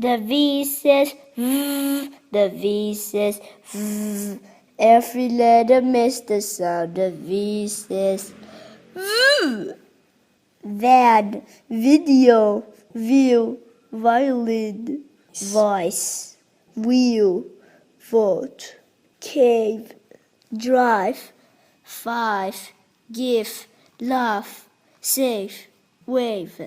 The V says V, the V says V. Every letter makes the sound. The V says V. Van, video, view, violin, voice, wheel, vote, cave, drive, five, give, laugh, save, wave.